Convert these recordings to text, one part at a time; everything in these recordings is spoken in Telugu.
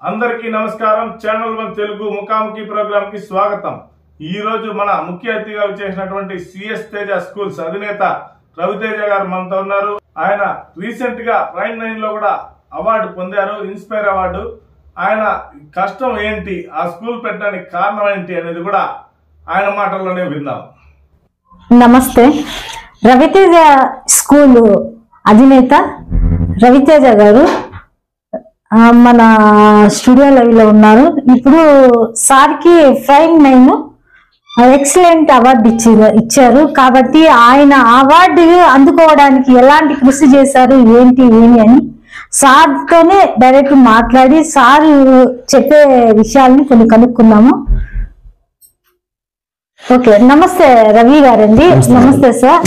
అందరికీ నమస్కారం. ఛానల్ 1 తెలుగు ముఖాముఖి ప్రోగ్రామ్ కి స్వాగతం. ఈ రోజు మన ముఖ్య అతిథిగా వచ్చేసినటువంటి సిఎస్ తేజ స్కూల్స్ అధినేత రవితేజ గారు మనతో ఉన్నారు. ఆయన రీసెంట్ గా ప్రైమ్ 9 లో కూడా అవార్డు పొందారు, ఇన్స్పైర్ అవార్డు. ఆయన కష్టం ఏంటి, ఆ స్కూల్ పెట్టడానికి కారణం ఏంటి అనేది కూడా ఆయన మాటల్లోనే విందాం. నమస్తే. రవితేజ స్కూల్ అధినేత రవితేజ గారు మన స్టూడియో లైవ్లో ఉన్నారు. ఇప్పుడు సార్కి ప్రైమ్ 9 ఎక్సలెంట్ అవార్డు ఇచ్చారు. కాబట్టి ఆయన అవార్డు అందుకోవడానికి ఎలాంటి కృషి చేశారు, ఏమి అని సార్తోనే డైరెక్ట్ మాట్లాడి సార్ చెప్పే విషయాల్ని కొన్ని కనుక్కుందాము. ఓకే, నమస్తే రవి గారండి. నమస్తే సార్.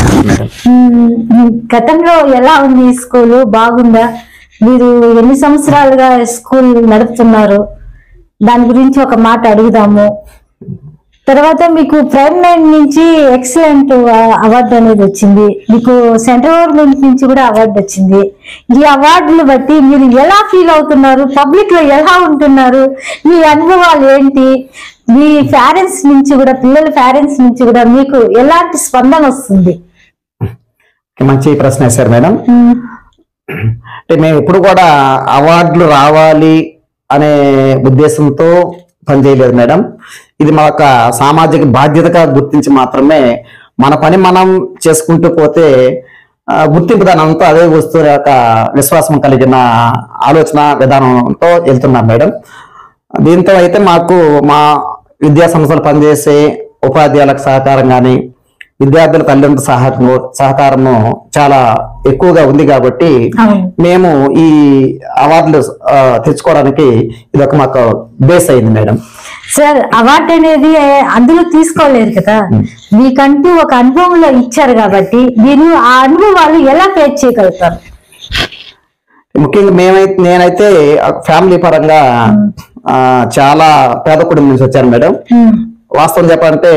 గతంలో ఎలా ఉంది స్కూలు, బాగుందా? మీరు ఎన్ని సంవత్సరాలుగా స్కూల్ నడుపుతున్నారు, దాని గురించి ఒక మాట అడుగుదాము. తర్వాత మీకు ప్రైమ్ 9 నుంచి ఎక్సలెంట్ అవార్డు అనేది వచ్చింది, మీకు సెంట్రల్ గవర్నమెంట్ నుంచి కూడా అవార్డు వచ్చింది. ఈ అవార్డులు బట్టి మీరు ఎలా ఫీల్ అవుతున్నారు, పబ్లిక్ లో ఎలా ఉంటున్నారు, మీ అనుభవాలు ఏంటి, మీ పేరెంట్స్ నుంచి కూడా, పిల్లల పేరెంట్స్ నుంచి కూడా మీకు ఎలాంటి స్పందన వస్తుంది? మంచి ప్రశ్న వేశారు మేడం. అంటే మేము ఎప్పుడు కూడా అవార్డులు రావాలి అనే ఉద్దేశంతో పనిచేయలేదు మేడం. ఇది మా యొక్క సామాజిక బాధ్యతగా గుర్తించి మాత్రమే మన పని మనం చేసుకుంటూ పోతే గుర్తింపు దాని అంతా అదే వస్తువు యొక్క విశ్వాసం కలిగిన ఆలోచన విధానంతో వెళ్తున్నాం మేడం. దీంతో అయితే మాకు మా విద్యా సంస్థలు పనిచేసే ఉపాధ్యాయులకు సహకారం కానీ విద్యార్థుల తల్లిదండ్రుల సహకారము చాలా ఎక్కువగా ఉంది. కాబట్టి మేము ఈ అవార్డులు తెచ్చుకోవడానికి ఇది ఒక మాకు బేస్ అయింది మేడం. సార్, అవార్డు అనేది అందులో తీసుకోలేరు కదా, మీకంటూ ఒక అనుభవంలో ఇచ్చారు కాబట్టి మీరు ఆ అనుభవాలు ఎలా ఫేస్ చేయగలుగుతారు? ముఖ్యంగా నేనైతే ఫ్యామిలీ పరంగా చాలా పేద కుటుంబం నుంచి వచ్చాను మేడం. వాస్తవం చెప్పాలంటే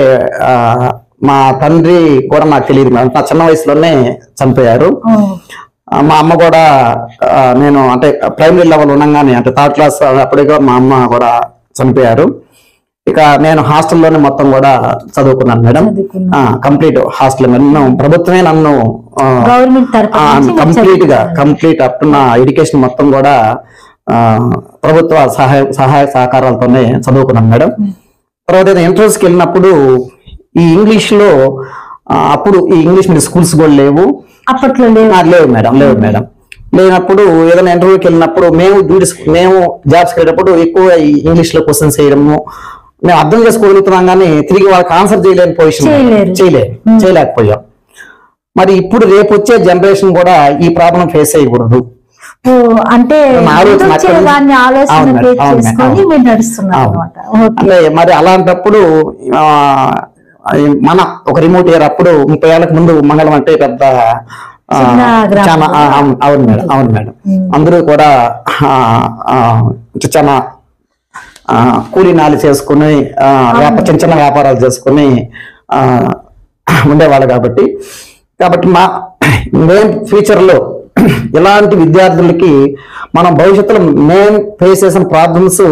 మా తండ్రి కూడా నాకు తెలియదు మేడం, నా చిన్న వయసులోనే చనిపోయారు. మా అమ్మ కూడా నేను అంటే ప్రైమరీ లెవెల్ ఉండగానే అంటే 3rd క్లాస్ అప్పటికే మా అమ్మ కూడా చనిపోయారు. ఇక నేను హాస్టల్లోనే మొత్తం కూడా చదువుకున్నాను మేడం. కంప్లీట్ హాస్టల్ నన్ను ప్రభుత్వమే నన్ను కంప్లీట్ అప్ టు నా ఎడ్యుకేషన్ మొత్తం కూడా ప్రభుత్వ సహాయ సహకారాలతోనే చదువుకున్నాను మేడం. తర్వాత ఇంటర్వ్యూస్కి వెళ్ళినప్పుడు ఈ ఇంగ్లీష్ లో అప్పుడు ఈ ఇంగ్లీష్ మీడియం స్కూల్స్ కూడా లేవు అప్పట్లో, లేవు మేడం. లేనప్పుడు ఏదైనా ఇంటర్వ్యూకి వెళ్ళినప్పుడు మేము జాబ్స్కి వెళ్ళినప్పుడు ఎక్కువ ఇంగ్లీష్ లో క్వశ్చన్స్ చేయడము మేము అర్థం చేసుకోగలుగుతున్నాం, కానీ తిరిగి వాళ్ళకి ఆన్సర్ చేయలేని పొజిషన్ చేయలేకపోయాం. మరి ఇప్పుడు రేపు వచ్చే జనరేషన్ కూడా ఈ ప్రాబ్లం ఫేస్ అయ్యకూడదు అంటే మరి అలాంటప్పుడు మన ఒక రిమోట్ ఏరియా అప్పుడు 30 ఏళ్లకు ముందు మంగళం అంటే పెద్ద చాలా అవును మేడం. అందరూ కూడా చాలా కూలీ నాలి చేసుకుని చిన్న చిన్న వ్యాపారాలు చేసుకుని ఉండేవాళ్ళు. కాబట్టి మా మెయిన్ ఫ్యూచర్ లో ఇలాంటి విద్యార్థులకి మనం భవిష్యత్తులో మేము ఫేస్ చేసిన ప్రాబ్లమ్స్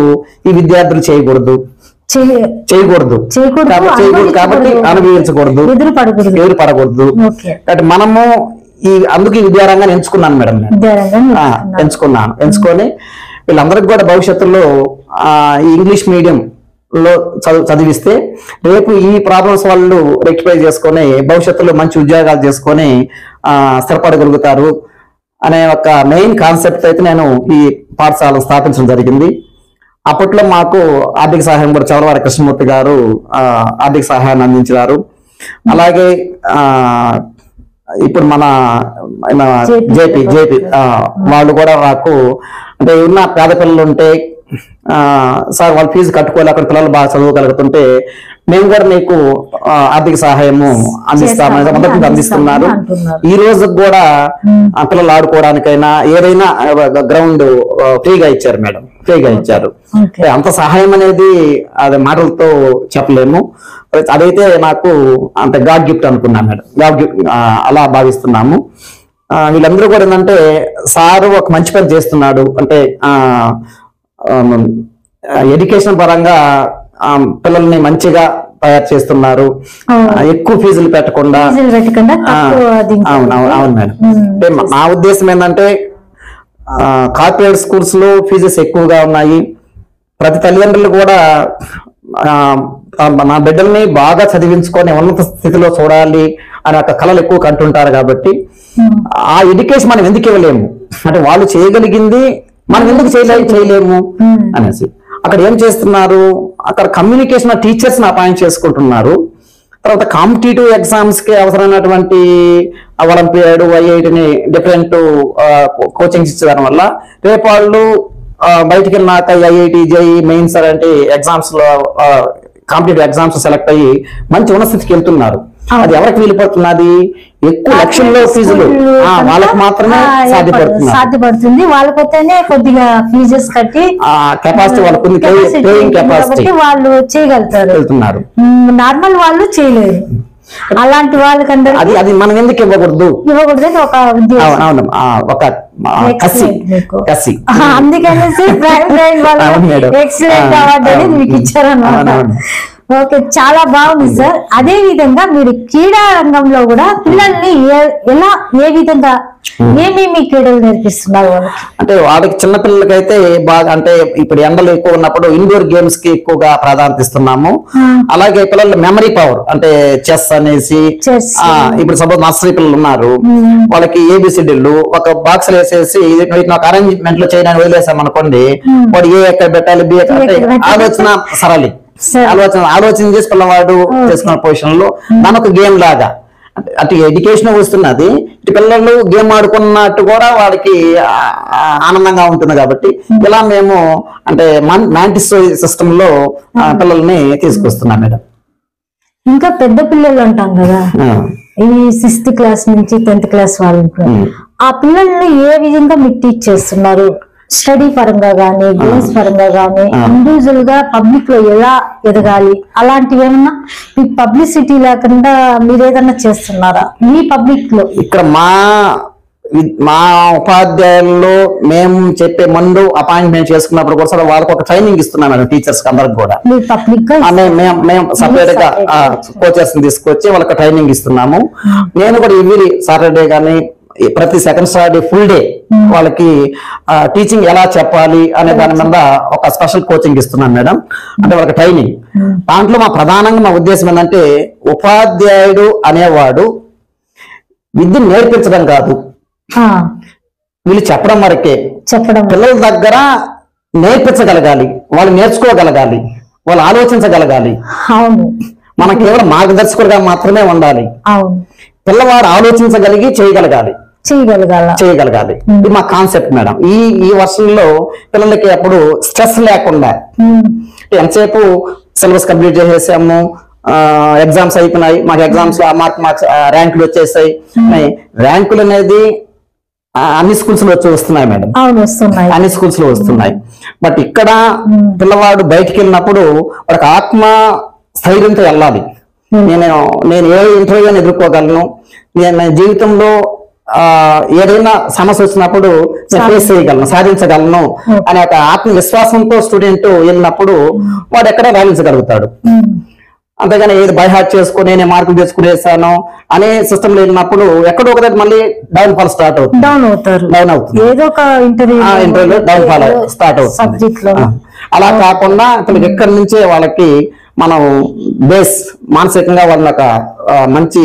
ఈ విద్యార్థులు చేయకూడదు కాబట్టి అనుభవించకూడదు, ఎదురు పడకూడదు. కాబట్టి మనము అందుకు ఈ విద్యారంగాన్ని ఎంచుకున్నాను మేడం. ఎంచుకొని వీళ్ళందరికీ కూడా భవిష్యత్తులో ఈ ఇంగ్లీష్ మీడియం లో చదివిస్తే రేపు ఈ ప్రాబ్లమ్స్ వాళ్ళు రెక్టిఫై చేసుకొని భవిష్యత్తులో మంచి ఉద్యోగాలు చేసుకొని స్థిరపడగలుగుతారు అనే ఒక మెయిన్ కాన్సెప్ట్ అయితే నేను ఈ పాఠశాలను స్థాపించడం జరిగింది. అప్పట్లో మాకు ఆర్థిక సహాయం కూడా చవరవారి కృష్ణమూర్తి గారు ఆర్థిక సహాయాన్ని అందించారు. అలాగే ఇప్పుడు మన జేపీ వాళ్ళు కూడా నాకు అంటే ఉన్న పేద పిల్లలు ఉంటే సార్ వాళ్ళ ఫీజు కట్టుకోలేక పిల్లలు బాగా చదవగలుగుతుంటే మేము కూడా మీకు ఆర్థిక సహాయము అందిస్తామని మొదటి అందిస్తున్నారు. ఈ రోజు కూడా పిల్లలు ఆడుకోవడానికైనా ఏదైనా గ్రౌండ్ ఫ్రీగా ఇచ్చారు మేడం, ఫ్రీగా ఇచ్చారు. అంత సహాయం అనేది అది మాటలతో చెప్పలేము. అదైతే నాకు అంత గాడ్ గిఫ్ట్ అనుకున్నాను మేడం, గాడ్ గిఫ్ట్ అలా భావిస్తున్నాము. వీళ్ళందరూ కూడా ఏంటంటే సారు ఒక మంచి పని చేస్తున్నాడు అంటే ఎడ్యుకేషన్ పరంగా పిల్లల్ని మంచిగా తయారు చేస్తున్నారు. ఎక్కువ ఫీజులు పెట్టకుండా. అవును మేడం. అంటే నా ఉద్దేశం ఏంటంటే కార్పొరేట్ స్కూల్స్ లో ఫీజెస్ ఎక్కువగా ఉన్నాయి. ప్రతి తల్లిదండ్రులు కూడా నా బిడ్డల్ని బాగా చదివించుకొని ఉన్నత స్థితిలో చూడాలి అని ఒక కళలు ఎక్కువ కంటుంటారు. కాబట్టి ఆ ఎడ్యుకేషన్ మనం ఎందుకు ఇవ్వలేము, అంటే వాళ్ళు చేయగలిగింది మనం ఎందుకు చేయలేము అనేసి అక్కడ ఏం చేస్తున్నారు, అక్కడ కమ్యూనికేషన్ టీచర్స్ ని అపాయింట్ చేసుకుంటున్నారు. తర్వాత కాంపిటేటివ్ ఎగ్జామ్స్ కి అవసరమైనటువంటి ఒలింపియాడ్, ఐఐటిని డిఫరెంట్ కోచింగ్స్ ఇచ్చేదాని వల్ల రేపు వాళ్ళు బయటికి వెళ్ళినాక ఐఐటి, జేఈ మెయిన్స్ అలాంటి ఎగ్జామ్స్ లో కాంపిటేటివ్ ఎగ్జామ్స్ సెలెక్ట్ అయ్యి మంచి ఉన్నత స్థితికి వెళ్తున్నారు. అది ఎవరికి వెళ్ళిపోతున్నది, ఎక్కువ లక్షల్లో ఫీజులు వాళ్ళకి మాత్రమే సాధ్యపడుతుంది. వాళ్ళకైతేనే కొద్దిగా ఫీజెస్ కట్టి కెపాసిటీ వాళ్ళకి పేయింగ్ కెపాసిటీ వాళ్ళు చేయగలుగుతారు, వెళ్తున్నారు. నార్మల్ వాళ్ళు చేయలేరు. అలాంటి వాళ్ళకందరూ అది మనం ఎందుకు ఇవ్వకూడదు ఒక ఉద్దేశం, ఒక కసి. అందుకనేసి ఎక్సలెంట్ అవార్డు అనేది మీకు ఇచ్చారన్నమాట. ఓకే, చాలా బాగుంది సార్. అదే విధంగా మీరు క్రీడా రంగంలో కూడా పిల్లల్ని ఎలా ఏ విధంగా ఏమేమి క్రీడలు నేర్పిస్తున్నారు వాళ్ళకి? అంటే వాళ్ళకి చిన్న పిల్లలకైతే బాగా, అంటే ఇప్పుడు ఎండలు ఎక్కువ ఉన్నప్పుడు ఇండోర్ గేమ్స్ కి ఎక్కువగా ప్రాధాన్యత ఇస్తున్నాము. అలాగే పిల్లల మెమరీ పవర్, అంటే చెస్ అనేసి, ఇప్పుడు సపోజ్ నర్సరీ పిల్లలు ఉన్నారు, వాళ్ళకి ఏబిసిడీలు ఒక బాక్స్ వేసేసి వీటిని ఒక అరేంజ్మెంట్ లో చేయడానికి వదిలేసాం అనుకోండి, వాడు ఏ ఎక్కడ పెట్టాలి, బి ఎక్కడ, ఆలోచన సరళి ఆలోచన చేసి పిల్లవాడు చేసుకున్న పొజిషన్ లో దాని ఒక గేమ్ లాగా అటు ఎడ్యుకేషన్ వస్తున్నది, ఇటు పిల్లలు గేమ్ ఆడుకున్నట్టు కూడా వాడికి ఆనందంగా ఉంటుంది. కాబట్టి ఇలా మేము అంటే మాంటిసోరీ సిస్టమ్ లో పిల్లల్ని తీసుకొస్తున్నాం మేడం. ఇంకా పెద్ద పిల్లలు అంటాం కదా, ఈ 6th క్లాస్ నుంచి 10th క్లాస్ వాళ్ళు, ఆ పిల్లల్ని ఏ విధంగా మీరు టీచ్ చేస్తున్నారు? స్టడీ పరంగా గానీ, గేమ్స్ పరంగా గానీ, ఇండివిజువల్ గా పబ్లిక్ లో ఎలా ఎదగాలి, అలాంటివి ఏమన్నా మీకు పబ్లిసిటీ లేకుండా మీరు ఏదన్నా చేస్తున్నారా మీ పబ్లిక్ లో? ఇక్కడ మా ఉపాధ్యాయుల్లో మేము చెప్పే ముందు అపాయింట్మెంట్ చేసుకున్నప్పుడు కూడా వాళ్ళకి ఒక ట్రైనింగ్ ఇస్తున్నాం మేడం, టీచర్స్ అందరికి కూడా. మేము సపరేట్ గా కోచెస్ తీసుకొచ్చి వాళ్ళకి ట్రైనింగ్ ఇస్తున్నాము. నేను కూడా ఎవ్రీ సాటర్డే గానీ ప్రతి సెకండ్ సాటర్డే ఫుల్ డే వాళ్ళకి టీచింగ్ ఎలా చెప్పాలి అనే దాని మీద ఒక స్పెషల్ కోచింగ్ ఇస్తున్నాను మేడం. అంటే వాళ్ళకి ట్రైనింగ్. దాంట్లో ప్రధానంగా మా ఉద్దేశం ఏంటంటే, ఉపాధ్యాయుడు అనేవాడు విద్యను నేర్పించడం కాదు, వీళ్ళు చెప్పడం వరకే. పిల్లల దగ్గర నేర్పించగలగాలి, వాళ్ళు నేర్చుకోగలగాలి, వాళ్ళు ఆలోచించగలగాలి. మనం కేవలం మార్గదర్శకులుగా మాత్రమే ఉండాలి. పిల్లవాడు ఆలోచించగలిగి చేయగలగాలి. ఇది మా కాన్సెప్ట్ మేడం. ఈ వర్షంలో పిల్లలకి అప్పుడు స్ట్రెస్ లేకుండా, ఎంతసేపు సిలబస్ కంప్లీట్ చేసేసాము, ఎగ్జామ్స్ అయిపోయినాయి, మాకు ఎగ్జామ్స్ మార్క్స్ ర్యాంకులు వచ్చేసాయి. ర్యాంకులు అనేది అన్ని స్కూల్స్ లో వస్తున్నాయి మేడం, అన్ని స్కూల్స్ లో వస్తున్నాయి. బట్ ఇక్కడ పిల్లవాడు బయటికి వెళ్ళినప్పుడు వాడికి ఆత్మ స్థైర్యంతో వెళ్ళాలి. నేను ఏ ఇంటర్వ్యూని ఎదుర్కోగలను, నేను జీవితంలో ఏదైనా సమస్య వచ్చినప్పుడు నేను ఫేస్ చేయగలను, సాధించగలను అనే ఒక ఆత్మవిశ్వాసంతో స్టూడెంట్ వెళ్ళినప్పుడు వాడు ఎక్కడ రాణించగలుగుతాడు. అంతేగాని ఏది బై హార్ట్ చేసుకుని నేను మార్కులు తెచ్చుకునేసాను అనే సిస్టమ్ లో వెళ్ళినప్పుడు ఎక్కడో ఒకటి మళ్ళీ డౌన్ ఫాల్ స్టార్ట్ అవుతుంది, డౌన్ అవుతుంది, ఏదో ఒక ఇంటర్వ్యూలో డౌన్ ఫాల్ స్టార్ట్ అవుతుంది. అలా కాకుండా అతనికి ఎక్కడి నుంచే వాళ్ళకి మనం బేస్ మానసికంగా వాళ్ళని ఒక మంచి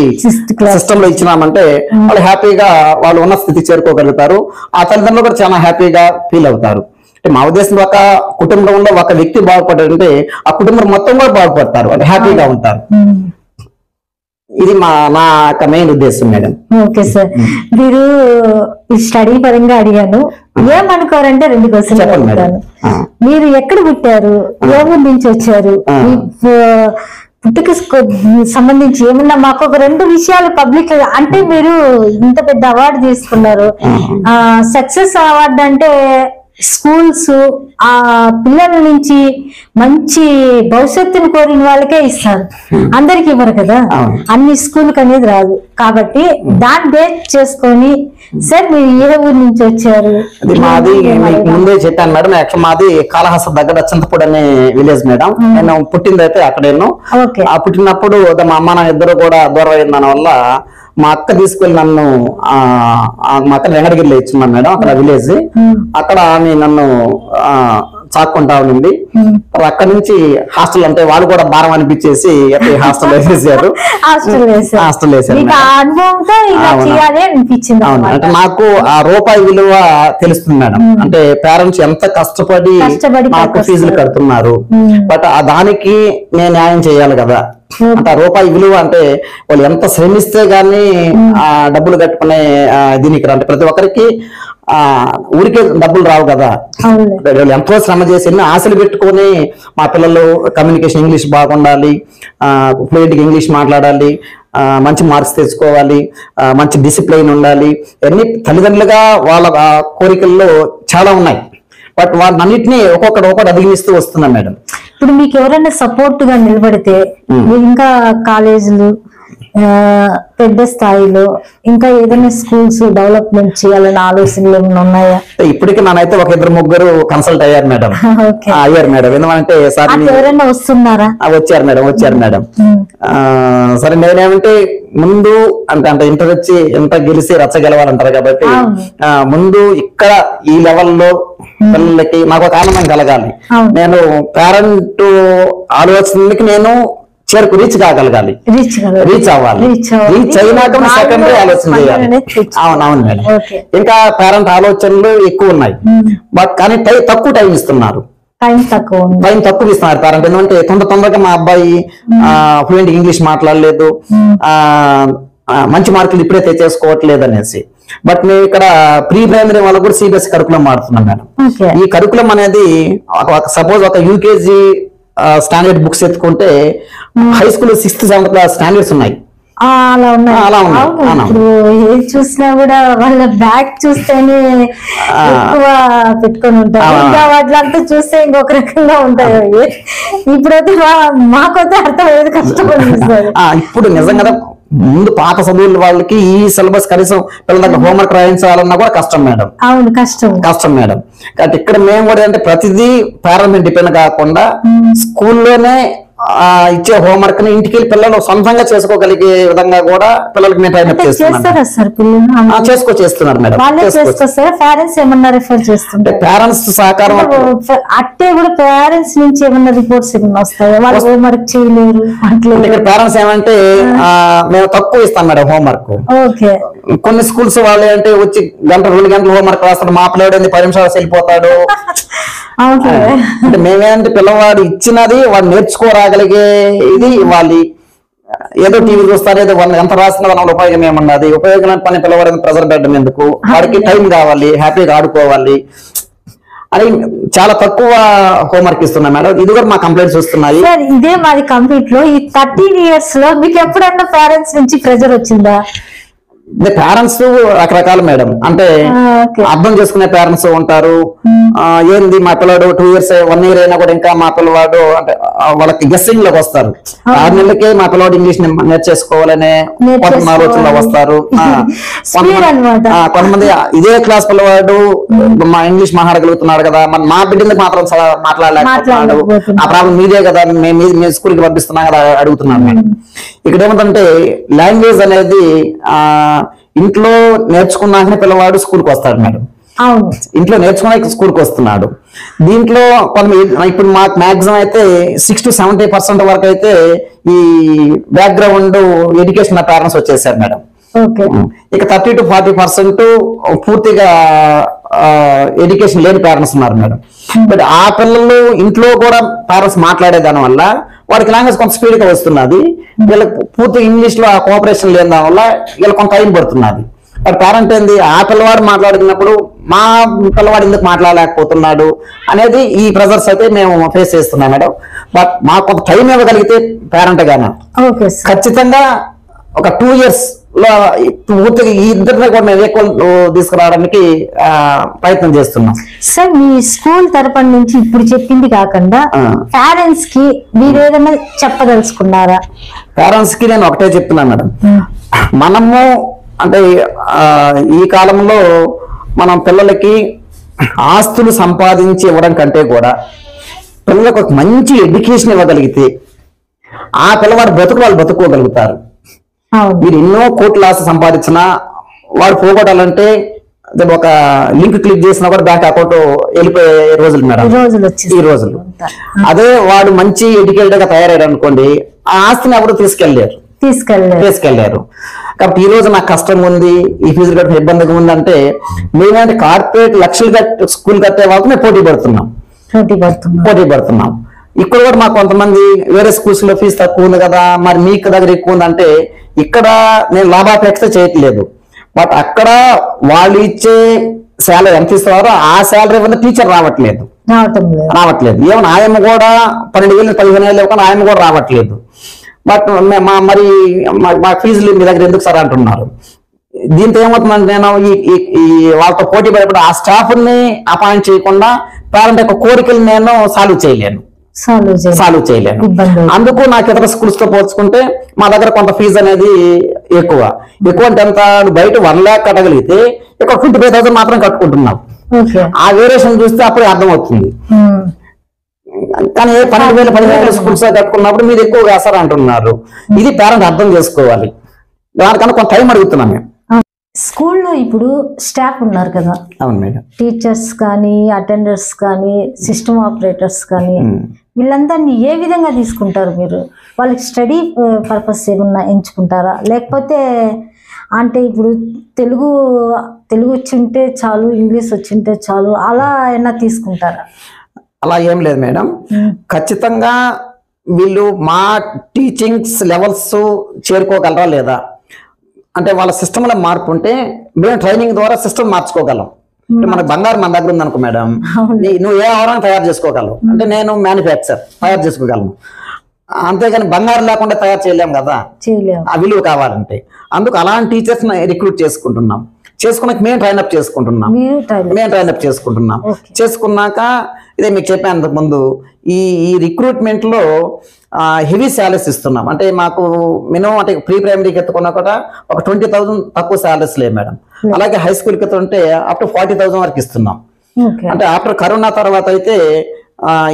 సిస్టమ్ లో ఇచ్చినామంటే వాళ్ళు హ్యాపీగా వాళ్ళు ఉన్న స్థితి చేరుకోగలుగుతారు. ఆ తల్లిదండ్రులు కూడా చాలా హ్యాపీగా ఫీల్ అవుతారు. అంటే మా ఉద్దేశం ఒక కుటుంబంలో ఒక వ్యక్తి బాగుపడారంటే ఆ కుటుంబం మొత్తం కూడా బాగుపడతారు, వాళ్ళు హ్యాపీగా ఉంటారు. ఇది నా యొక్క మెయిన్ ఉద్దేశం మేడం. ఓకే సార్, మీరు ఈ స్టడీ పరంగా అడిగాను, ఏమనుకోరంటే 2 క్వశ్చన్లు అడుగుతాను. మీరు ఎక్కడ పుట్టారు, ఏ ఊరు నుంచి వచ్చారు, పుట్టుక సంబంధించి ఏమన్నా మాకు ఒక 2 విషయాలు పబ్లిక్, అంటే మీరు ఇంత పెద్ద అవార్డు తీసుకున్నారు, సక్సెస్ అవార్డు అంటే స్కూల్స్ ఆ పిల్లల నుంచి మంచి భవిష్యత్తును కోరిన వాళ్ళకే ఇస్తారు, అందరికి ఇవ్వరు కదా, అన్ని స్కూల్కి అనేది రాదు. కాబట్టి దాన్ని బేస్ చేసుకొని సార్ మీరు ఏ ఊరు నుంచి వచ్చారు? అది మాది మీకు ముందే చెప్పాను మేడం. యాక్చువల్ మాది కాళహస్తి దగ్గర చింతపూడి అనే విలేజ్ మేడం. నేను పుట్టింది అయితే అక్కడేను. ఆ పుట్టినప్పుడు మా అమ్మ నాన్న ఇద్దరు కూడా దూరం అయిన దాని వల్ల మా అక్క తీసుకెళ్లి నన్ను మా అక్క వెంకటగిరిలో ఇచ్చున్నాను మేడం, అక్కడ విలేజ్. అక్కడ ఆమె నన్ను చాక్కుంటా ఉంది. అక్కడ నుంచి హాస్టల్ అంటే వాళ్ళు కూడా భారం అనిపించేసి హాస్టల్ వేసేసారు. హాస్టల్ వేసారు. అవును, అంటే నాకు ఆ రూపాయి విలువ తెలుస్తుంది మేడం. అంటే పేరెంట్స్ ఎంత కష్టపడి నాకు ఫీజులు కడుతున్నారు, బట్ దానికి నేను న్యాయం చేయాలి కదా. అంటే ఆ రూపాయి విలువ అంటే వాళ్ళు ఎంత శ్రమిస్తే గానీ ఆ డబ్బులు కట్టుకునే దీనికి అంటే ప్రతి ఒక్కరికి ఊరికే డబ్బులు రావు కదా. ఎంతో శ్రమ చేసి ఎన్నో ఆశలు పెట్టుకొని మా పిల్లలు కమ్యూనికేషన్ ఇంగ్లీష్ బాగుండాలి, ఫ్లూయెంట్గా ఇంగ్లీష్ మాట్లాడాలి, మంచి మార్క్స్ తెచ్చుకోవాలి, మంచి డిసిప్లైన్ ఉండాలి, అన్ని తల్లిదండ్రులుగా వాళ్ళ కోరికల్లో చాలా ఉన్నాయి. బట్ వాటినన్నింటినీ ఒక్కొక్కటి అధిగమిస్తూ వస్తున్నాం మేడం. ఇప్పుడు మీకు ఎవరైనా సపోర్ట్ గా నిలబడితే ఇంకా కాలేజీలు పెద్ద స్థాయిలో ఇంకా ఏదైనా స్కూల్స్ డెవలప్మెంట్ చేయాలని ఆలోచనలు ఏమైనా ఉన్నాయా? ఇప్పటికీ నానైతే ఒక ఇద్దరు ముగ్గురు కన్సల్ట్ అయ్యారు మేడం. అయ్యారు మేడం. ఎందుకంటే సార్ ఎవరైనా వస్తున్నారా? వచ్చారు మేడం. సరే నేనేమంటే ముందు అంటే ఇంటర్ వచ్చి ఇంటర్ గెలిచి రచ్చ గెలవాలంటారు కాబట్టి ముందు ఇక్కడ ఈ లెవెల్లో పిల్లలకి నాకు ఒక ఆనందం కలగాలి. నేను పేరెంట్ ఆలోచనకి నేను రీచ్ కాగలగాలి, రీచ్ అవ్వాలి. రీచ్ అయినాక సెకండరీ ఆలోచన చేయాలి. అవునవును మేడం. ఇంకా పేరెంట్ ఆలోచనలు ఎక్కువ ఉన్నాయి, బట్ కానీ తక్కువ టైం ఇస్తున్నారు. టైం తక్కువ ఇస్తున్నారు పేరెంట్. ఎందుకంటే తొందరగా మా అబ్బాయి ఫ్లూయెంట్ ఇంగ్లీష్ మాట్లాడలేదు, మంచి మార్కులు ఇప్పుడే తెచ్చేసుకోవట్లేదు అనేసి. బట్ మేము ఇక్కడ ప్రీ ప్రైమరీ వాళ్ళకు కూడా సిబిఎస్ఈ కరికులం వాడుతున్నాం మేడం. ఈ కరికులం అనేది సపోజ్ ఒక యూకేజీ స్టాండర్డ్ బుక్స్ ఎత్తుకుంటే high school 6th 7th class standards ఉన్నాయి. అలా ఉన్నాయి. చూసినా కూడా వాళ్ళ బ్యాగ్ చూస్తేనే ఎక్కువ పెట్టుకొని ఉంటారు, ఇంకా వాటిలంతా చూస్తే ఇంకొక రకంగా ఉంటాయి. ఇప్పుడైతే మాకైతే అర్థమయ్యేది కష్టపడిస్తారు. ఇప్పుడు నిజంగా ముందు పాత చదువుల వాళ్ళకి ఈ సిలబస్ కనీసం పిల్లల దగ్గర హోంవర్క్ రాయించాలన్నా కూడా కష్టం మేడం. అవును, కష్టం మేడం. కాబట్టి ఇక్కడ మేము కూడా అంటే ప్రతిదీ పేరెంట్స్ మీద డిపెండ్ కాకుండా స్కూల్లోనే ఇచ్చే హోంవర్క్ ని ఇంటికి వెళ్ళి పిల్లలు సొంతంగా చేసుకోగలిగే విధంగా కూడా పిల్లలకి నేను ట్రైన్ అప్ చేస్తున్నారు మేడం. పేరెంట్స్ సహకారం అట్టే కూడా పేరెంట్స్ నుంచి ఏమన్నా రిపోర్ట్స్ ఏమన్నా వస్తాయి, వాళ్ళు హోంవర్క్ చేయలేరు. ఇక్కడ పేరెంట్స్ ఏమంటే మేము తక్కువ ఇస్తాం మేడం హోంవర్క్. కొన్ని స్కూల్స్ వాళ్ళు అంటే వచ్చి 1-2 గంటలు హోంవర్క్ రాస్తాడు, మా పిల్లవాడు 10 నిమిషాలు వెళ్ళిపోతాడు. అంటే మేమేంటే పిల్లవాడు ఇచ్చినది వాడు నేర్చుకోరాగలిగే ఇది ఇవ్వాలి. ఏదో టీవీ చూస్తారు, ఏదో ఎంత రాసిన వల్ల ఉపయోగం ఏమన్నది, ఉపయోగం పని పిల్లవాడిని ప్రెజర్ పెట్టడం ఎందుకు, వాడికి టైం కావాలి, హ్యాపీగా ఆడుకోవాలి అని చాలా తక్కువ హోంవర్క్ ఇస్తున్నాం మేడం. ఇది కూడా మా కంప్లైంట్స్ వస్తున్నాయి. ఇదే మాది కంప్లీట్ లో ఈ 13 years లో మీకు ఎప్పుడన్నా పేరెంట్స్ నుంచి ప్రెజర్ వచ్చిందా? పేరెంట్స్ రకరకాల మేడం. అంటే అర్థం చేసుకునే పేరెంట్స్ ఉంటారు. ఏంది మా పిల్లవాడు 2 years 1 year అయినా కూడా ఇంకా మా పిల్లవాడు అంటే వాళ్ళకి గెస్సింగ్ లోకి వస్తారు. 6 నెలలకే మా పిల్లవాడు ఇంగ్లీష్ నేర్చేసుకోవాలనే కొంత ఆలోచనలో వస్తారు. కొంతమంది ఇదే క్లాస్ పిల్లవాడు మా ఇంగ్లీష్ మాట్లాడగలుగుతున్నాడు కదా, మా బిడ్డకి మాత్రం మాట్లాడలేకపోతున్నాడు, ఆ ప్రాబ్లం మీదే కదా, మేము స్కూల్కి పంపిస్తున్నాం కదా అడుగుతున్నాను మేడం. ఇక్కడ ఏమంటే లాంగ్వేజ్ అనేది ఇంట్లో నేర్చుకున్నాకనే పిల్లవాడు స్కూల్కి వస్తాడు మేడం. ఇంట్లో నేర్చుకునే స్కూల్కి వస్తున్నాడు. దీంట్లో ఇప్పుడు మాకు మాక్సిమం అయితే 60 to 70% వరకు అయితే ఈ బ్యాక్గ్రౌండ్ ఎడ్యుకేషన్ పేరెంట్స్ వచ్చేసారు మేడం. ఇక 30 to 40% పూర్తిగా ఎడ్యుకేషన్ లేని పేరెంట్స్ ఉన్నారు మేడం. బట్ ఆ పిల్లలు ఇంట్లో కూడా పేరెంట్స్ మాట్లాడే దాని వల్ల వాడికి లాంగ్వేజ్ కొంత స్పీడ్ గా వస్తున్నది. వీళ్ళకి పూర్తిగా ఇంగ్లీష్ లో ఆ కోఆపరేషన్ లేని దాని వల్ల వీళ్ళకి కొంత టైం పడుతున్నది. బట్ పేరెంట్ ఏంది, ఆ పిల్లవాడు మాట్లాడుతున్నప్పుడు మా పిల్లవాడు ఎందుకు మాట్లాడలేకపోతున్నాడు అనేది ఈ ప్రెజర్స్ అయితే మేము ఫేస్ చేస్తున్నాం మేడం. బట్ మాకు కొంత టైం ఇవ్వగలిగితే పేరెంట్ గానే ఖచ్చితంగా ఒక 2 years లో పూర్తిగా ఈ ఇద్దరిని కూడా మేము ఈక్వల్ తీసుకురావడానికి ప్రయత్నం చేస్తున్నాం. సార్ మీ స్కూల్ తరపున నుంచి ఇప్పుడు చెప్పింది కాకుండా పేరెంట్స్ కి మీరు ఏదైనా చెప్పదలుచుకున్నారా? పేరెంట్స్ కి నేను ఒకటే చెప్తున్నాను మేడం, మనము అంటే ఈ కాలంలో మనం పిల్లలకి ఆస్తులు సంపాదించి ఇవ్వడం కంటే కూడా పిల్లలకు ఒక మంచి ఎడ్యుకేషన్ ఇవ్వగలిగితే ఆ పిల్లవాడు వాళ్ళు బతుకోగలుగుతారు. మీరు ఎన్నో కోట్ల ఆస్తి సంపాదించినా వాడు పోగొట్టాలంటే ఒక లింక్ క్లిక్ చేసినా కూడా బ్యాంక్ అకౌంట్ వెళ్ళిపోయే రోజులు మేడం ఈ రోజులు. అదే వాడు మంచి ఎడ్యుకేటెడ్ గా తయారయ్యాడు అనుకోండి, ఆ ఆస్తిని ఎవరు తీసుకెళ్లారు. కాబట్టి ఈ రోజు నాకు కష్టం ఉంది, ఈ ఫీజులు కట్టిన ఇబ్బందిగా ఉందంటే మేమేంటే కార్పొరేట్ లక్షలు స్కూల్ కట్టే వాళ్ళతో మేము పోటీ పడుతున్నాం. ఇక్కడ కూడా మాకు కొంతమంది వేరే స్కూల్స్ లో ఫీజు తక్కువ ఉంది కదా, మరి మీకు దగ్గర ఎక్కువ ఉందంటే ఇక్కడ నేను లాభాపేక్ష చేయట్లేదు. బట్ అక్కడ వాళ్ళు ఇచ్చే శాలరీ ఎంత ఇస్తారో ఆ శాలరీ వల్ల టీచర్ రావట్లేదు. ఏమన్నా ఆయమ్మ కూడా 12,000 15,000 ఇవ్వకుండా ఆయమ్మ కూడా రావట్లేదు. బట్ మరి మా ఫీజులు మీ దగ్గర ఎందుకు సార్ అంటున్నారు. దీంతో ఏమవుతుందంటే నేను ఈ వాళ్ళతో పోటీ పడేప్పుడు ఆ స్టాఫ్ ని అపాయింట్ చేయకుండా పేరెంట్ యొక్క కోరికలు నేను సాల్వ్ చేయలేను. అందుకు నాకు ఇతర స్కూల్స్ తో పోల్చుకుంటే మా దగ్గర కొంత ఫీజు అనేది ఎక్కువ అంటే ఎంత, బయట 1 lakh కట్టగలిగితే ఇక్కడ 25,000 మాత్రం కట్టుకుంటున్నాం. ఆ వేరియేషన్ చూస్తే అప్పుడే అర్థమవుతుంది. కానీ 12,000 స్కూల్స్ కట్టుకున్నప్పుడు మీరు ఎక్కువ వేస్తారా అంటున్నారు. ఇది పేరెంట్ అర్థం చేసుకోవాలి. దానికన్నా కొంత టైం అడుగుతున్నాం మేము. స్కూల్లో ఇప్పుడు స్టాఫ్ ఉన్నారు కదా, అవును మేడం, టీచర్స్ కానీ అటెండర్స్ కానీ సిస్టమ్ ఆపరేటర్స్ కానీ వీళ్ళందరినీ ఏ విధంగా తీసుకుంటారు మీరు? వాళ్ళకి స్టడీ పర్పస్ ఏమన్నా ఎంచుకుంటారా, లేకపోతే అంటే ఇప్పుడు తెలుగు వచ్చింటే చాలు, ఇంగ్లీష్ వచ్చింటే చాలు, అలా ఏమన్నా తీసుకుంటారా? అలా ఏం లేదు మేడం. ఖచ్చితంగా వీళ్ళు మా టీచింగ్స్ లెవెల్స్ చేరుకోగలరా లేదా అంటే వాళ్ళ సిస్టంలో మార్పు ఉంటే మేము ట్రైనింగ్ ద్వారా సిస్టమ్ మార్చుకోగలం. మనకు బంగారం మన దగ్గర ఉందనుకో మేడం, నువ్వు ఏ ఆవరణ తయారు చేసుకోగలవు అంటే నేను మ్యానుఫ్యాక్చర్ తయారు చేసుకోగలను, అంతేగాని బంగారం లేకుండా తయారు చేయలేము కదా, ఆ విలువ కావాలంటే. అందుకు అలాంటి టీచర్స్ రిక్రూట్ చేసుకున్నాక మేము ట్రైన్అప్ చేసుకుంటున్నాం. చేసుకున్నాక ఇదే మీకు చెప్పాను అంతకు ముందు, ఈ రిక్రూట్మెంట్ లో హెవీ శాలరీస్ ఇస్తున్నాం. అంటే మాకు మినిమం అంటే ప్రీ ప్రైమరీకి ఎత్తుకున్నా కూడా ఒక 20,000 తక్కువ శాలరీస్ లేవు మేడం. అలాగే హై స్కూల్కి ఎత్తుంటే అప్ టు 40,000 వరకు ఇస్తున్నాం. అంటే ఆఫ్టర్ కరోనా తర్వాత అయితే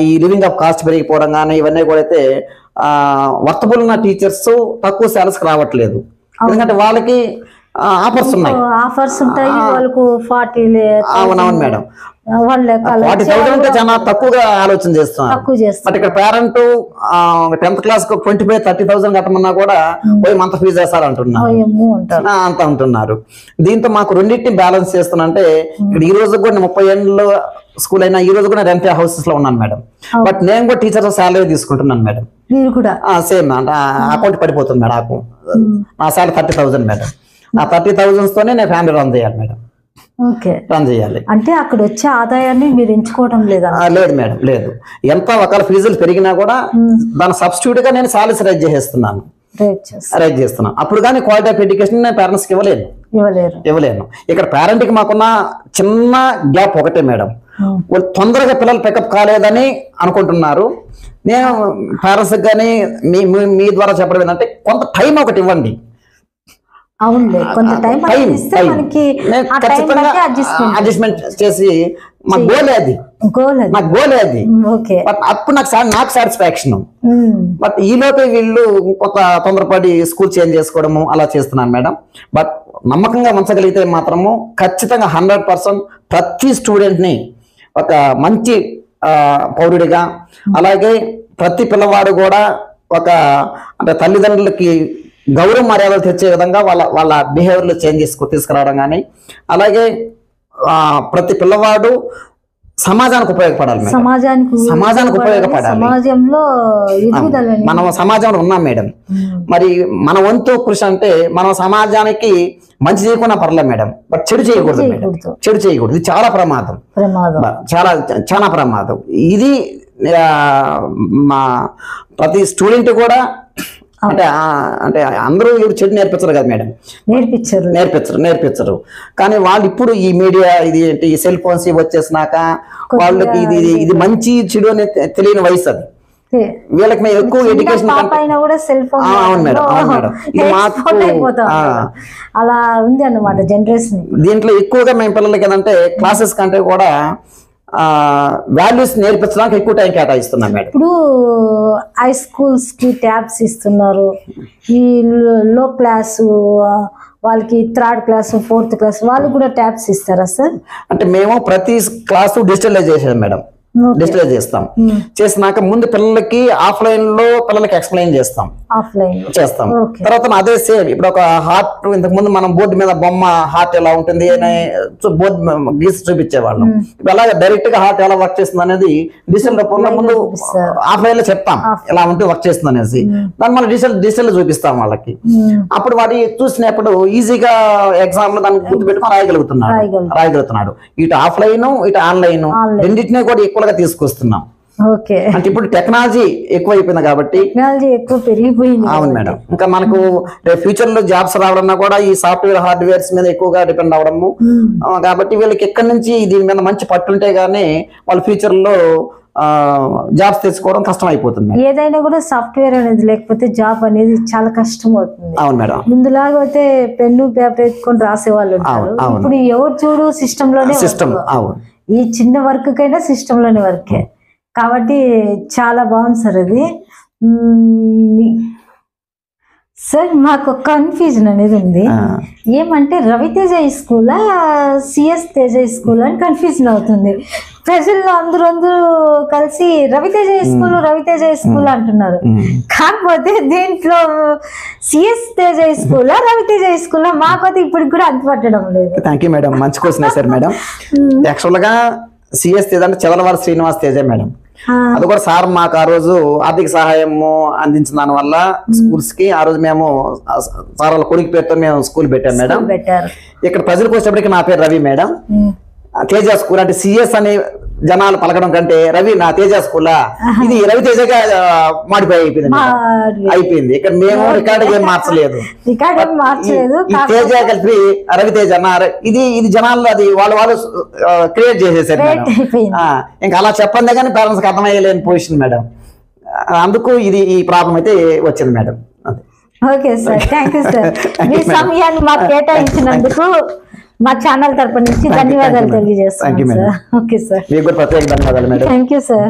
ఈ లివింగ్ ఆఫ్ కాస్ట్ పెరిగిపోవడం కానీ ఇవన్నీ కూడా అయితే వర్తబుల్ ఉన్న టీచర్స్ తక్కువ శాలరీస్ రావట్లేదు. ఎందుకంటే వాళ్ళకి ఆఫర్స్ ఉంటాయి. అవునవును మేడం, 40,000 అంటే చాలా తక్కువగా ఆలోచన చేస్తున్నారు. బట్ ఇక్కడ పేరెంట్ 10th క్లాస్ 25,000-30,000 కట్టమన్నా కూడా పోయి మంత ఫీజు వేస్తారంటున్నారు, అంత అంటున్నారు. దీంతో మాకు రెండింటిని బ్యాలెన్స్ చేస్తున్నా అంటే ఇక్కడ ఈ రోజు కూడా 30 ఏళ్ళ స్కూల్ అయినా ఈ రోజు కూడా రెంట్ హౌసెస్ లో ఉన్నాను మేడం. బట్ నేను కూడా టీచర్ శాలరీ తీసుకుంటున్నాను మేడం. సేమ్ అంటే అకౌంట్ పడిపోతుంది మేడం. నాకు నా శాలరీ 30,000 మేడం. ఆ 30,000 తోనే నేను ఫ్యామిలీ రన్ చేయాలి మేడం. రన్ చేయాలి అంటే అక్కడ వచ్చే ఆదాయాన్ని మీరు ఎంచుకోవడం లేదా? లేదు మేడం, లేదు. ఎంత ఒకవేళ ఫీజులు పెరిగినా కూడా దాని సబ్స్టిట్యూట్ గా నేను సాలరీస్ రైజ్ చేస్తున్నాను. అప్పుడు కానీ క్వాలిటీ ఆఫ్ ఎడ్యుకేషన్ నేను పేరెంట్స్ కి ఇవ్వలేను. ఇక్కడ పేరెంట్ కి మాకున్న చిన్న గ్యాప్ ఒకటే మేడం, వాళ్ళు తొందరగా పిల్లలు పికప్ కాలేదని అనుకుంటున్నారు. నేను పేరెంట్స్ కానీ మీ ద్వారా చెప్పడం ఏంటంటే కొంత టైం ఒకటి ఇవ్వండి. అడ్జస్ట్మెంట్ చేసి మా గోల్ అది. అప్పుడు నాకు సాటిస్ఫాక్షన్. బట్ ఈ లోపే వీళ్ళు కొంత తొందరపడి స్కూల్ చేంజ్ చేసుకోవడము అలా చేస్తున్నాను మేడం. బట్ నమ్మకంగా ఉంచగలిగితే మాత్రము ఖచ్చితంగా 100% ప్రతి స్టూడెంట్ ని ఒక మంచి పౌరుడిగా, అలాగే ప్రతి పిల్లవాడు కూడా ఒక అంటే తల్లిదండ్రులకి గౌరవ మర్యాదలు తెచ్చే విధంగా వాళ్ళ బిహేవియర్లో చేంజెస్ తీసుకురావడం కానీ, అలాగే ప్రతి పిల్లవాడు సమాజానికి ఉపయోగపడాలి. సమాజానికి ఉపయోగపడాలి. మనం సమాజంలో ఉన్నాం మేడం. మరి మన వంతు కృషి అంటే మనం సమాజానికి మంచి చేయకుండా పర్లేదు మేడం, బట్ చెడు చేయకూడదు మేడం. చెడు చేయకూడదు, ఇది చాలా ప్రమాదం, చాలా ప్రమాదం. ఇది మా ప్రతి స్టూడెంట్ కూడా అంటే అందరూ చెడు నేర్పించరు కదా మేడం, నేర్పించరు. కానీ వాళ్ళు ఇప్పుడు ఈ మీడియా ఇది ఏంటి ఈ సెల్ ఫోన్స్ వచ్చేసినాక వాళ్ళకి ఇది మంచి చెడు అని తెలియని వయసు అది. వీళ్ళకి మేము ఎక్కువ ఎడ్యుకేషన్ కూడా సెల్ ఫోన్ అవును మేడం, అవును మేడం. ఇది మాకు అలా ఉంది అన్నమాట జనరేషన్. దీంట్లో ఎక్కువగా మేము పిల్లలకి ఏంటంటే క్లాసెస్ కంటే కూడా వాల్యూస్ నేర్పించడానికి ఎక్కువ టైం కేటాయిస్తున్నాం మేడం. ఇప్పుడు హై స్కూల్స్ కి ట్యాబ్స్ ఇస్తున్నారు. ఈ లో క్లాస్ వాళ్ళకి 3rd క్లాస్ 4th క్లాస్ వాళ్ళు కూడా ట్యాబ్స్ ఇస్తారా సార్? అంటే మేము ప్రతి క్లాసు డిజిటలైజ్ చేసాం మేడం. డిజిటలైజ్ చేస్తాం. చేసినాక ముందు పిల్లలకి ఆఫ్లైన్ లో పిల్లలకి ఎక్స్ప్లెయిన్ చేస్తాం, చేస్తాం. తర్వాత అదే సేమ్ ఇప్పుడు ఒక హార్ట్, ఇంతకు ముందు మనం బోర్డు మీద బొమ్మ హార్ట్ ఎలా ఉంటుంది అని బోర్డు గీసి చూపించేవాళ్ళం. అలాగే డైరెక్ట్ గా హార్ట్ ఎలా వర్క్ చేస్తుంది అనేది డిజిటల్ రూపంలో ముందు ఆఫ్లైన్ లో చెప్తాం ఎలా ఉంటే వర్క్ చేస్తుంది అనేసి. దాన్ని మనం డిజిటల్ లో చూపిస్తాం వాళ్ళకి. అప్పుడు వాడి చూసినప్పుడు ఈజీగా ఎగ్జామ్ లో దాన్ని గుర్తు పెట్టుకొని రాయగలుగుతున్నాడు. ఇటు ఆఫ్లైన్ ఇటు ఆన్లైన్ రెండింటినీ కూడా ఎక్కువగా తీసుకొస్తున్నాం. అంటే ఇప్పుడు టెక్నాలజీ ఎక్కువ అయిపోయింది కాబట్టి ఎక్కువ పెరిగిపోయింది. అవును మేడం. ఇంకా మనకు ఫ్యూచర్ లో జాబ్స్ రావడన్నా కూడా ఈ సాఫ్ట్వేర్ హార్డ్వేర్స్ మీద ఎక్కువగా డిపెండ్ అవడము. కాబట్టి వీళ్ళకి ఎక్కడి నుంచి దీని మీద మంచి పట్టుంటే గానీ వాళ్ళ ఫ్యూచర్ లో జాబ్స్ తెచ్చుకోవడం కష్టం అయిపోతుంది. ఏదైనా కూడా సాఫ్ట్వేర్ అనేది లేకపోతే జాబ్ అనేది చాలా కష్టం అవుతుంది. అవును మేడం. ముందులాగా అయితే పెన్ను పేపర్ ఎత్తుకొని రాసేవాళ్ళు ఉంటారు. ఇప్పుడు ఎవరు చూడు సిస్టమ్ లోనే. ఈ చిన్న వర్క్ కైనా సిస్టమ్ లోనే వర్కే కాబట్టి చాలా బాగుంది సార్ అది. సార్ మాకు కన్ఫ్యూజన్ అనేది ఉంది. ఏమంటే రవితేజ స్కూలా సిఎస్ తేజ స్కూల్ అని కన్ఫ్యూజన్ అవుతుంది. ప్రజల్లో అందరూ కలిసి రవితేజ స్కూల్ అంటున్నారు. కాకపోతే దీంట్లో సిఎస్ తేజ స్కూలా రవితేజ స్కూలా మాకైతే ఇప్పటికి కూడా అంతుపట్టడం లేదు. థ్యాంక్ యూ మేడం, మంచి క్వశ్చన్ వేశారు మేడం. యాక్చువల్ గా సిఎస్ తేజ అంటే చదలవారి శ్రీనివాస్ తేజ మేడం. అది కూడా సార్ మాకు ఆ రోజు ఆర్థిక సహాయము అందించిన దాని వల్ల స్కూల్స్ కి ఆ రోజు మేము సార్ వాళ్ళ కొడుకు పేరుతో మేము స్కూల్ పెట్టాం మేడం. ఇక్కడ ప్రజలకు వచ్చేప్పటికి నా పేరు రవి మేడం. తేజ స్కూల్ అంటే సిఎస్ అని జనాలు పలకడం కంటే రవి నా తేజ స్కూలా ఇది రవితేజగా మాడిఫై అయిపోయింది. ఇక్కడ మేము రికార్డు ఏం మార్చలేదు. తేజ కలిపి రవితేజ అన్నారు. ఇది జనాల్లో అది వాళ్ళు క్రియేట్ చేసేసారు మేడం. ఇంకా అలా చెప్పండి కానీ పేరెంట్స్కి అర్థమయ్యలేని పొజిషన్ మేడం. అందుకు ఈ ప్రాబ్లం అయితే వచ్చింది madam. Okay sir, thank you sir. మీ సమయాన్ని మాకు కేటాయించినందుకు మా ఛానల్ తరపు నుంచి ధన్యవాదాలు తెలియజేస్తున్నాను సార్. ఓకే సార్, మీకు ప్రత్యేక ధన్యవాదాలు మేడం. Thank you sir.